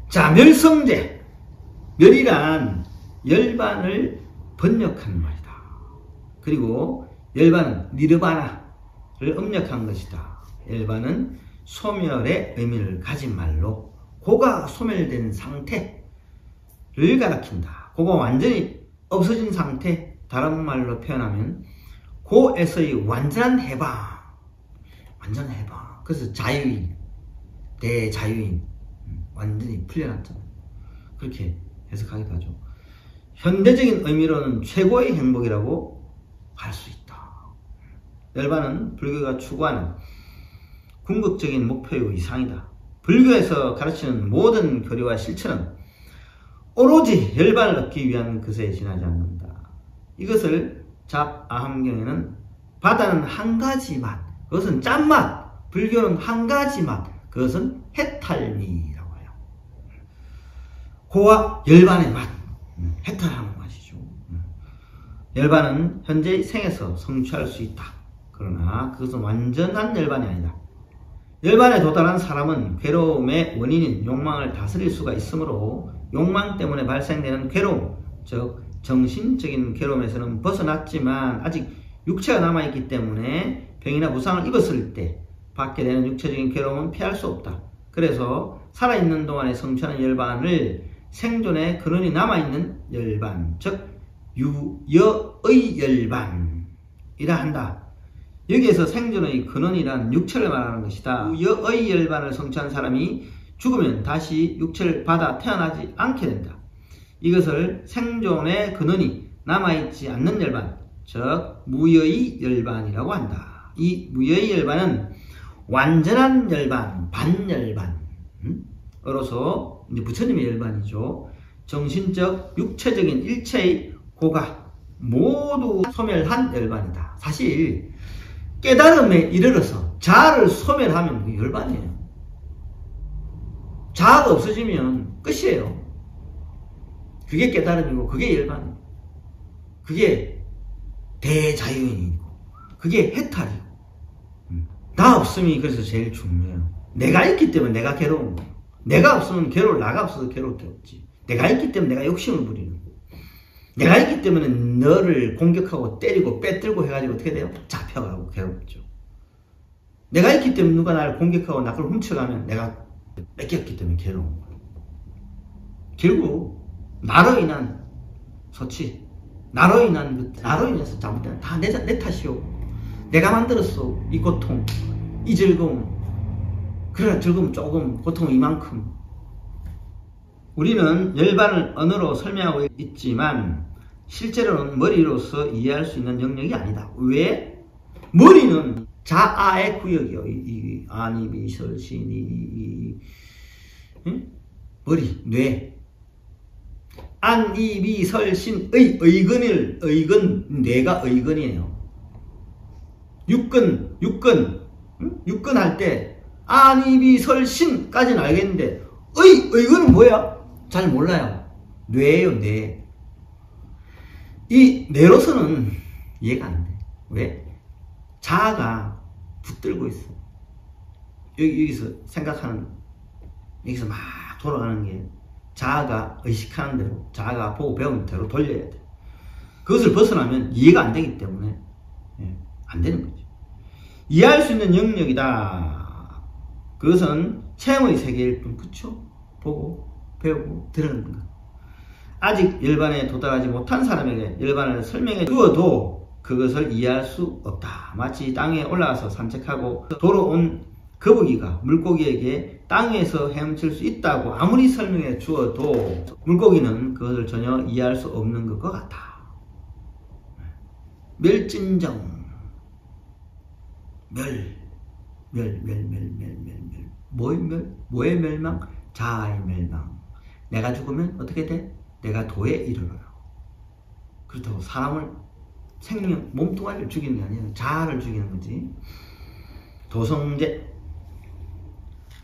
자, 멸성제. 멸이란 열반을 번역한 말이다. 그리고 열반은 니르바나를 음력한 것이다. 열반은 소멸의 의미를 가진 말로 고가 소멸된 상태를 가리킨다. 고가 완전히 없어진 상태, 다른 말로 표현하면 고에서의 완전한 해방, 완전한 해방. 그래서 자유인, 대자유인, 완전히 풀려났잖아요. 그렇게 해석하기도 하죠. 현대적인 의미로는 최고의 행복이라고 할 수 있다. 열반은 불교가 추구하는 궁극적인 목표의 이상이다. 불교에서 가르치는 모든 교리와 실천은 오로지 열반을 얻기 위한 것에 지나지 않는다. 이것을 잡아함경에는 바다는 한 가지 맛, 그것은 짠맛, 불교는 한 가지 맛, 그것은 해탈미라고 해요. 고와 열반의 맛, 해탈하는 맛이죠. 열반은 현재의 생에서 성취할 수 있다. 그러나 그것은 완전한 열반이 아니다. 열반에 도달한 사람은 괴로움의 원인인 욕망을 다스릴 수가 있으므로 욕망 때문에 발생되는 괴로움, 즉 정신적인 괴로움에서는 벗어났지만 아직 육체가 남아있기 때문에 병이나 부상을 입었을 때 받게 되는 육체적인 괴로움은 피할 수 없다. 그래서 살아있는 동안에 성취하는 열반을 생존의 근원이 남아있는 열반, 즉 유여의 열반이라 한다. 여기에서 생존의 근원이란 육체를 말하는 것이다. 유여의 열반을 성취한 사람이 죽으면 다시 육체를 받아 태어나지 않게 된다. 이것을 생존의 근원이 남아있지 않는 열반, 즉 무여의 열반이라고 한다. 이 무여의 열반은 완전한 열반, 반열반으로서 이제 부처님의 열반이죠. 정신적, 육체적인 일체의 고가 모두 소멸한 열반이다. 사실 깨달음에 이르러서 자아를 소멸하면 그게 열반이에요. 자아가 없어지면 끝이에요. 그게 깨달음이고 그게 열반이고 그게 대자유인이고 그게 해탈이고 나 없음이 그래서 제일 중요해요. 내가 있기 때문에 내가 괴로운 거예요. 내가 없으면 괴로울 나가 없어서 괴로울 게 없지. 내가 있기 때문에 내가 욕심을 부리는 거예요. 내가 있기 때문에 너를 공격하고 때리고 빼들고 해가지고 어떻게 돼요? 잡혀가고 괴롭죠. 내가 있기 때문에 누가 나를 공격하고 나를 훔쳐가면 내가 뺏겼기 때문에 괴로운 거예요. 결국 나로 인한 소치, 나로 인해서 잘못된 다 내 탓이오. 내가 만들었어. 이 고통, 이 즐거움. 그러나 즐거움 조금, 고통 이만큼. 우리는 열반을 언어로 설명하고 있지만 실제로는 머리로서 이해할 수 있는 영역이 아니다. 왜? 머리는 자아의 구역이요. 이 아니, 비설, 신이, 머리, 뇌. 안, 이, 비, 설, 신의 의근, 뇌가 의근이에요. 육근 할 때, 안, 이, 비, 설, 신까지는 알겠는데, 의근은 뭐야? 잘 몰라요. 뇌예요, 뇌. 이 뇌로서는 이해가 안 돼. 왜? 자아가 붙들고 있어. 여기서 생각하는, 여기서 막 돌아가는 게 자아가 의식하는 대로, 자아가 보고 배우는 대로 돌려야 돼. 그것을 벗어나면 이해가 안 되기 때문에 안 되는 거죠. 이해할 수 있는 영역이다. 그것은 체험의 세계일 뿐, 그쵸? 보고, 배우고, 들은 것. 아직 열반에 도달하지 못한 사람에게 열반을 설명해 주어도 그것을 이해할 수 없다. 마치 땅에 올라가서 산책하고 도로 온 거북이가 물고기에게 땅 위에서 헤엄칠 수 있다고 아무리 설명해 주어도 물고기는 그것을 전혀 이해할 수 없는 것과 같아. 멸진정, 뭐의 멸망? 자아의 멸망. 내가 죽으면 어떻게 돼? 내가 도에 이르러요. 그렇다고 사람을 생명, 몸뚱아리를 죽이는 게 아니라 자아를 죽이는 거지. 도성제.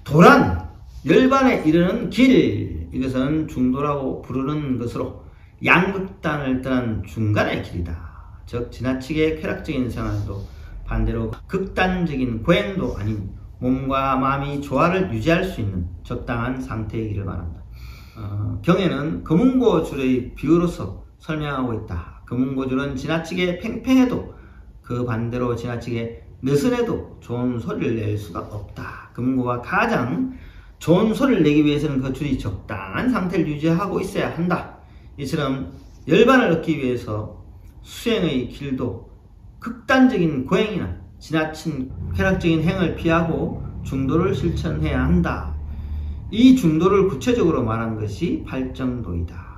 도란, 열반에 이르는 길. 이것은 중도라고 부르는 것으로 양극단을 떠난 중간의 길이다. 즉 지나치게 쾌락적인 생활도 반대로 극단적인 고행도 아닌 몸과 마음이 조화를 유지할 수 있는 적당한 상태의 길을 말한다. 경에는 금운고줄의 비유로서 설명하고 있다. 금운고줄은 지나치게 팽팽해도 그 반대로 지나치게 느슨해도 좋은 소리를 낼 수가 없다. 금운고가 가장 좋은 소리를 내기 위해서는 그 줄이 적당한 상태를 유지하고 있어야 한다. 이처럼 열반을 얻기 위해서 수행의 길도 극단적인 고행이나 지나친 쾌락적인 행을 피하고 중도를 실천해야 한다. 이 중도를 구체적으로 말한 것이 팔정도이다.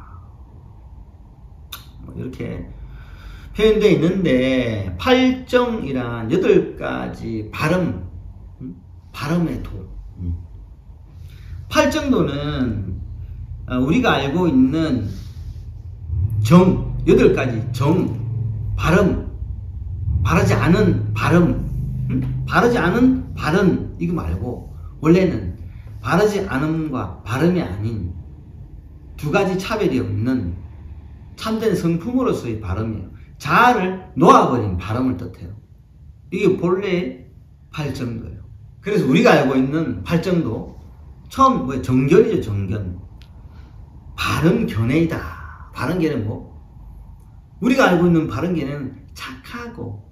이렇게 표현되어 있는데, 팔정이란 8가지 발음의 도. 팔정도는 우리가 알고 있는 8가지 발음, 바르지 않은 바르지 않은 발음, 이거 말고 원래는 바르지 않음과 발음이 아닌 2가지 차별이 없는 참된 성품으로서의 발음이에요. 자아를 놓아버린 발음을 뜻해요. 이게 본래 팔정도예요. 그래서 우리가 알고 있는 팔정도, 처음 정견이죠. 정견. 바른견해이다. 바른견해는 우리가 알고 있는 바른견해는 착하고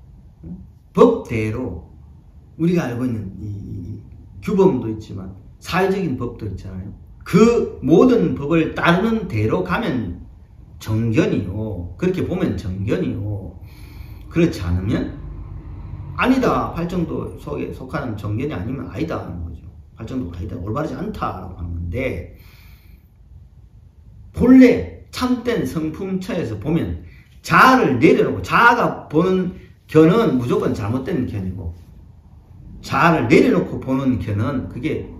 법대로 우리가 알고 있는 이 규범도 있지만 사회적인 법도 있잖아요. 그 모든 법을 따르는 대로 가면 정견이요. 그렇게 보면 정견이요. 그렇지 않으면 아니다. 팔정도 속에 속하는 정견이 아니면 아니다 하는 거죠. 팔정도가 아니다. 올바르지 않다라고 하는 건데, 본래 참된 성품처에서 보면 자아를 내려놓고, 자아가 보는 견은 무조건 잘못된 견이고, 자아를 내려놓고 보는 견은 그게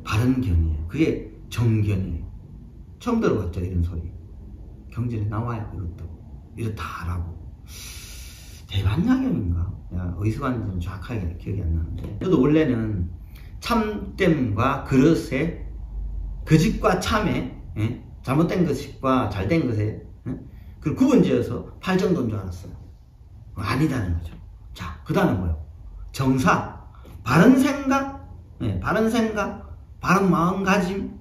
바른 견이에요. 그게 정견이에요. 처음 들어봤죠, 이런 소리. 경전에 나와요. 이렇다라고. 대반야경인가? 어디서 봤는지는 정확하게 기억이 안 나는데, 저도 원래는 참됨과 그릇에, 거짓과 참에, 잘못된 것과 잘된 것에, 그걸 구분지어서 팔정도인 줄 알았어요. 아니다는 거죠. 자, 그 다음에 뭐요? 정사, 바른 생각, 바른 생각, 바른 마음가짐.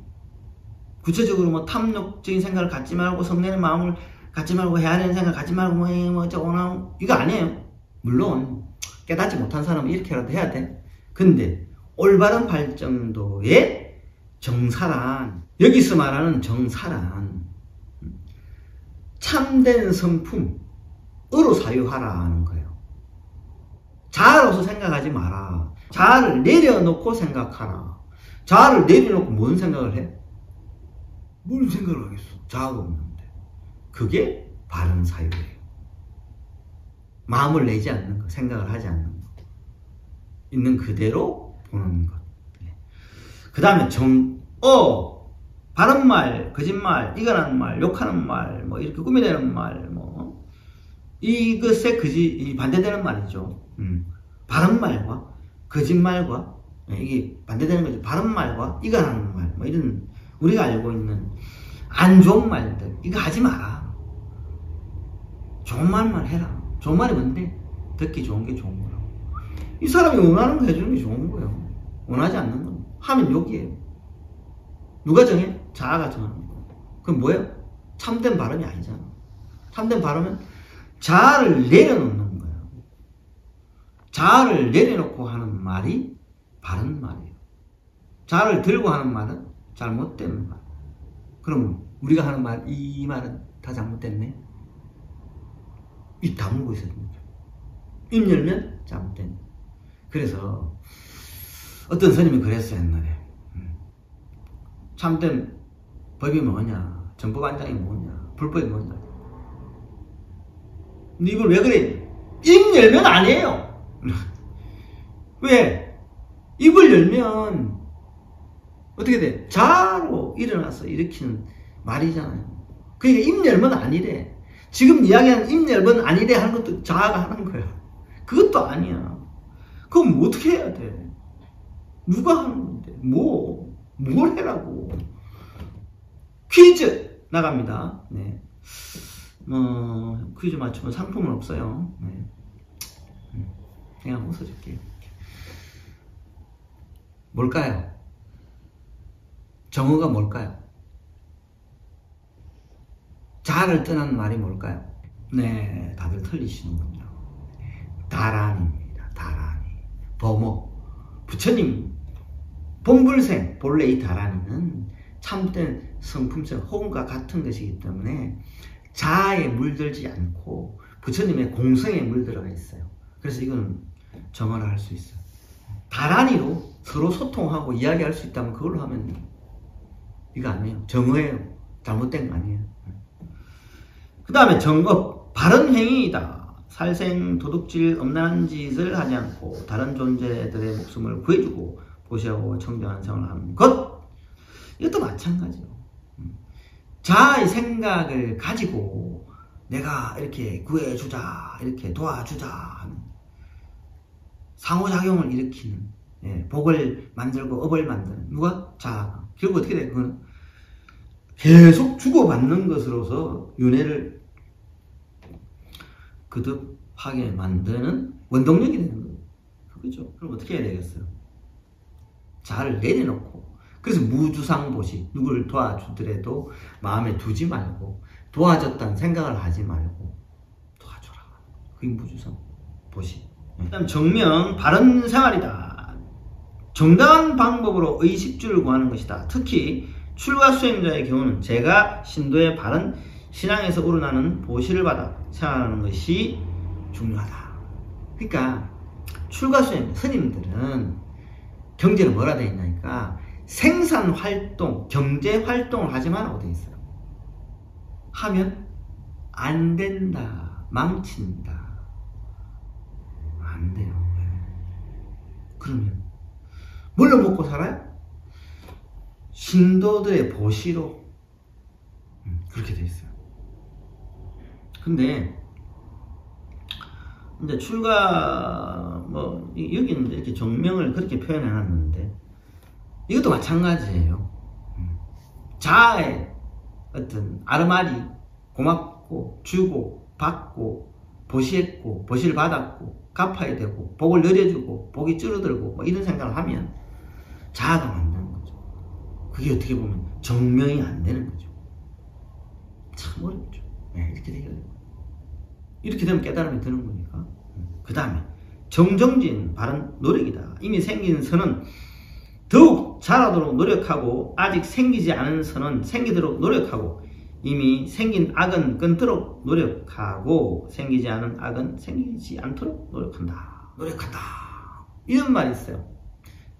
구체적으로 탐욕적인 생각을 갖지 말고, 성내는 마음을 갖지 말고, 헤아리는 생각을 갖지 말고, 이거 아니에요. 물론 깨닫지 못한 사람은 이렇게라도 해야 돼. 근데 올바른 발정도의 정사란, 여기서 말하는 정사란 참된 성품으로 사유하라는 거예요. 자아로서 생각하지 마라. 자아를 내려놓고 생각하라. 자아를 내려놓고 뭔 생각을 해? 뭘 생각을 하겠어? 자아가 없는데. 그게 바른 사유예요. 마음을 내지 않는 것, 생각을 하지 않는 것, 있는 그대로 보는 것. 그 다음에 바른 말, 거짓말, 이간하는 말, 욕하는 말, 이렇게 꾸며내는 말, 이것에 이 반대되는 말이죠. 바른 말과 거짓말과, 이게 반대되는 거죠. 바른 말과 이간하는 말, 이런 우리가 알고 있는 안 좋은 말들, 이거 하지 마라. 좋은 말만 해라. 좋은 말이 뭔데? 듣기 좋은 게 좋은 거라고. 이 사람이 원하는 거 해주는 게 좋은 거예요. 원하지 않는 건 하면 욕이에요. 누가 정해? 자아가 정하는 거예요. 그럼 뭐예요? 참된 발음이 아니잖아. 참된 발음은 자아를 내려놓는 거예요. 자아를 내려놓고 하는 말이 바른 말이에요. 자아를 들고 하는 말은 잘못된 말. 그럼 우리가 하는 말, 이 말은 다 잘못됐네? 입 다물고 있어야 됩니다. 입 열면 잘못된. 그래서 어떤 스님이 그랬어요, 옛날에. 참된 법이 뭐냐, 정법안장이 뭐냐, 불법이 뭐냐. 근데 이걸 왜 그래? 입 열면 아니에요. 왜? 입을 열면 어떻게 돼? 자아로 일어나서 일으키는 말이잖아요. 그러니까 입 열면 아니래. 지금 이야기하는 입 열면 아니래 하는 것도 자아가 하는 거야. 그것도 아니야. 그럼 어떻게 해야 돼? 누가 하는 건데? 뭘 해라고? 퀴즈 나갑니다. 네. 퀴즈 맞추면 상품은 없어요. 네. 그냥 웃어줄게요. 뭘까요? 정어가 뭘까요? 자아를 떠난 말이 뭘까요? 네, 다들 틀리시는군요. 다란입니다. 다란이. 범어. 부처님 본불생, 본래 이 다란이는 참된 성품성, 호흡과 같은 것이기 때문에 자아에 물들지 않고 부처님의 공성에 물들어가 있어요. 그래서 이거는 정화를 할 수 있어요. 다란이로 서로 소통하고 이야기할 수 있다면 그걸로 하면 이거 아니에요. 정어예요. 잘못된 거 아니에요. 그 다음에 정업, 바른 행위이다. 살생, 도둑질, 엄란한 짓을 하지 않고 다른 존재들의 목숨을 구해주고 보시하고 청정한 생활을 하는 것. 이것도 마찬가지예요. 자아의 생각을 가지고 내가 이렇게 구해주자, 이렇게 도와주자 하는 상호작용을 일으키는, 복을 만들고 업을 만드는 누가? 자아가. 결국 어떻게 돼? 그거는 계속 주고받는 것으로서 윤회를 거듭하게 만드는 원동력이 되는 거예요. 그죠? 그럼 어떻게 해야 되겠어요? 자아를 내려놓고, 그래서 무주상보시, 누구를 도와주더라도 마음에 두지 말고 도와줬다는 생각을 하지 말고 도와줘라. 그게 무주상보시. 그 다음 정명, 바른 생활이다. 정당한 방법으로 의식주를 구하는 것이다. 특히 출가 수행자의 경우는 제가 신도의 바른 신앙에서 우러나는 보시를 받아 생활하는 것이 중요하다. 그러니까 출가 수행 스님들은 경제는 뭐라 되어 있냐니까 생산활동, 경제활동을 하지 말라고 되어 있어요. 하면 안 된다, 망친다. 안 돼요. 그러면 뭘로 먹고 살아요? 신도들의 보시로 그렇게 되어 있어요. 근데 이제 출가 뭐 여기는 이렇게 정명을 그렇게 표현해 놨는데 이것도 마찬가지예요. 자아의 어떤 아르마리, 고맙고 주고 받고 보시했고 보시를 받았고 갚아야 되고 복을 늘려주고 복이 줄어들고 뭐 이런 생각을 하면 자아가 만드는 거죠. 그게 어떻게 보면 정명이 안 되는 거죠. 참 어렵죠. 이렇게 되게 어려워요. 이렇게 되면 깨달음이 드는 거니까. 그 다음에 정정진 바른 노력이다. 이미 생긴 선은 더욱 자라도록 노력하고 아직 생기지 않은 선은 생기도록 노력하고 이미 생긴 악은 끊도록 노력하고 생기지 않은 악은 생기지 않도록 노력한다. 노력한다. 이런 말이 있어요.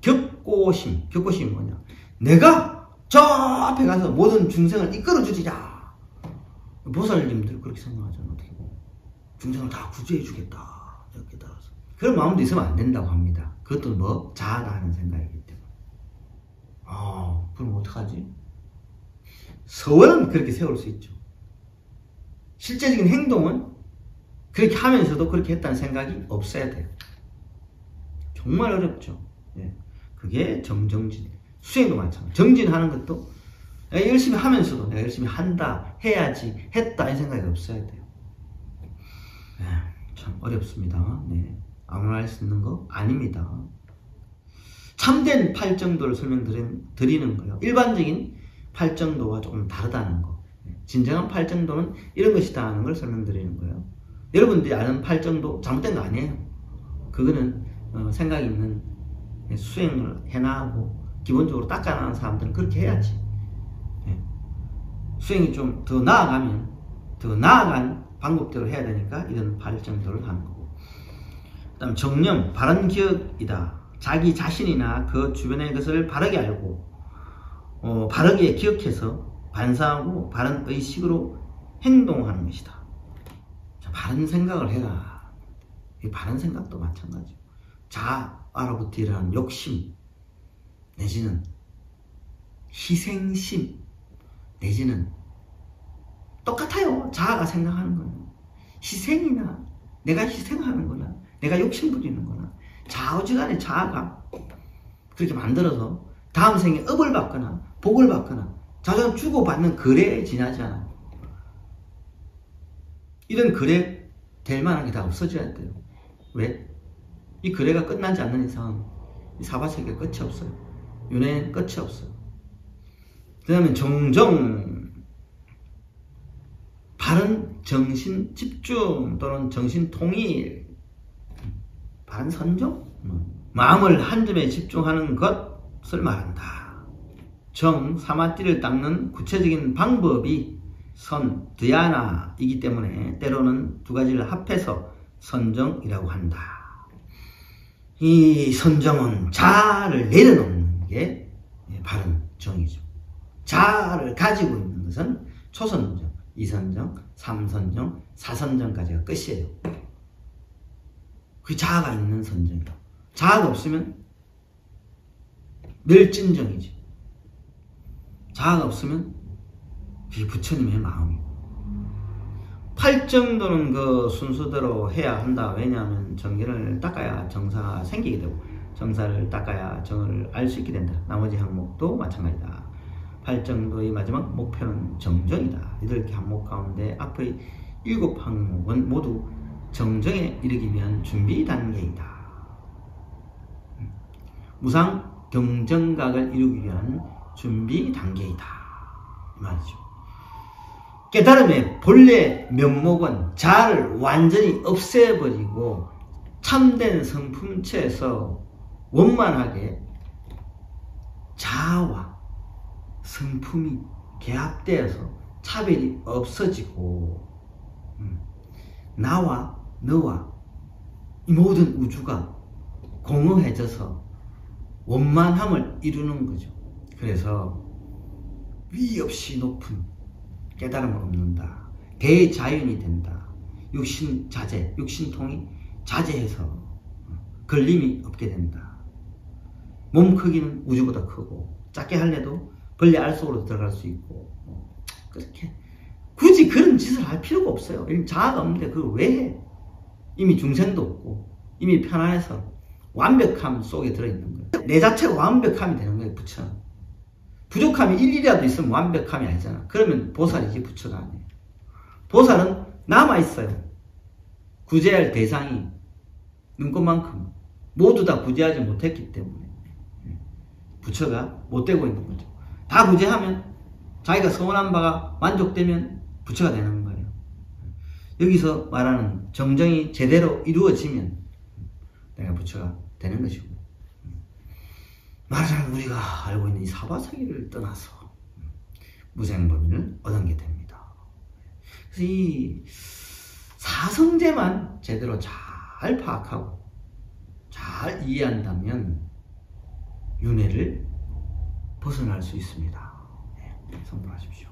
격고심. 격고심이 뭐냐? 내가 저 앞에 가서 모든 중생을 이끌어주리라. 보살님들 그렇게 생각하잖아요. 어떻게 보면 중생을 다 구제해 주겠다. 이렇게 따라서 그런 마음도 있으면 안 된다고 합니다. 그것도 뭐 자아가 하는 생각이기 때문에. 그럼 어떡하지? 서원은 그렇게 세울 수 있죠. 실제적인 행동은 그렇게 하면서도 그렇게 했다는 생각이 없어야 돼요. 정말 어렵죠. 그게 정정진. 수행도 마찬가지. 정진하는 것도 내가 열심히 하면서도 내가 열심히 한다, 해야지, 했다 이 생각이 없어야 돼요. 참 어렵습니다. 아무나 할 수 있는 거 아닙니다. 참된 팔정도를 설명드리는 거예요. 일반적인 팔정도와 조금 다르다는 거. 진정한 팔정도는 이런 것이다 하는 걸 설명드리는 거예요. 여러분들이 아는 팔정도 잘못된 거 아니에요. 그거는 생각 있는 수행을 해나가고 기본적으로 닦아나가는 사람들은 그렇게 해야지. 수행이 좀 더 나아가면 더 나아간 방법대로 해야 되니까 이런 팔정도를 하는 거고. 그 다음 정념, 바른 기억이다. 자기 자신이나 그 주변의 것을 바르게 알고 바르게 기억해서 반사하고 바른 의식으로 행동하는 것이다. 자, 바른 생각을 해라. 이 바른 생각도 마찬가지고 자아로부터 일어나는 욕심 내지는 희생심 내지는 똑같아요. 자아가 생각하는 거는 희생이나 내가 희생하는 거나 내가 욕심 부리는 거나 좌우지간에 자아가 그렇게 만들어서 다음 생에 업을 받거나 복을 받거나 자주 주고받는 거래에 지나지 않아요. 이런 거래 될 만한 게 다 없어져야 돼요. 왜? 이 거래가 끝나지 않는 이상 이 사바세계에 끝이 없어요. 윤회는 끝이 없어요. 그 다음에 정정. 바른 정신 집중 또는 정신 통일, 바른 선정, 마음을 한 점에 집중하는 것을 말한다. 정, 사마띠를 닦는 구체적인 방법이 선, 드야나이기 때문에 때로는 두 가지를 합해서 선정이라고 한다. 이 선정은 자아를 내려놓는 게 바른 정이죠. 자아를 가지고 있는 것은 초선정, 이선정, 삼선정, 사선정까지가 끝이에요. 그 자아가 있는 선정이다. 자아가 없으면 멸진정이지. 자아가 없으면 그게 부처님의 마음이고. 팔정도는 그 순서대로 해야 한다. 왜냐하면 정기를 닦아야 정사가 생기게 되고, 정사를 닦아야 정을 알 수 있게 된다. 나머지 항목도 마찬가지다. 팔정도의 마지막 목표는 정정이다. 이들 항목 가운데 앞의 7 항목은 모두 정정에 이르기 위한 준비 단계이다. 무상 경정각을 이루기 위한 준비 단계이다. 이 말이죠. 깨달음의 본래 면목은 자아를 완전히 없애버리고 참된 성품체에서 원만하게 자아와 성품이 개합되어서 차별이 없어지고, 나와 너와 이 모든 우주가 공허해져서 원만함을 이루는 거죠. 그래서 위 없이 높은 깨달음을 얻는다. 대자연이 된다. 육신 자제, 육신통이 자제해서 걸림이 없게 된다. 몸 크기는 우주보다 크고, 작게 할래도 벌레 알 속으로 들어갈 수 있고, 그렇게 굳이 그런 짓을 할 필요가 없어요. 자아가 없는데 그걸 왜 해? 이미 중생도 없고 이미 편안해서 완벽함 속에 들어있는 거예요. 내 자체가 완벽함이 되는 거예요. 부처는. 부족함이 일이라도 있으면 완벽함이 아니잖아. 그러면 보살이지 부처가 아니에요. 보살은 남아있어요. 구제할 대상이 눈꽃만큼 모두 다 구제하지 못했기 때문에 부처가 못되고 있는 거죠. 다 구제하면 자기가 서원한 바가 만족되면 부처가 되는 거예요. 여기서 말하는 정정이 제대로 이루어지면 내가 부처가 되는 것이고, 말하자면 우리가 알고 있는 이 사바세계를 떠나서 무생법인을 얻게 됩니다. 그래서 이 사성제만 제대로 잘 파악하고 잘 이해한다면 윤회를 벗어날 수 있습니다. 성불하십시오.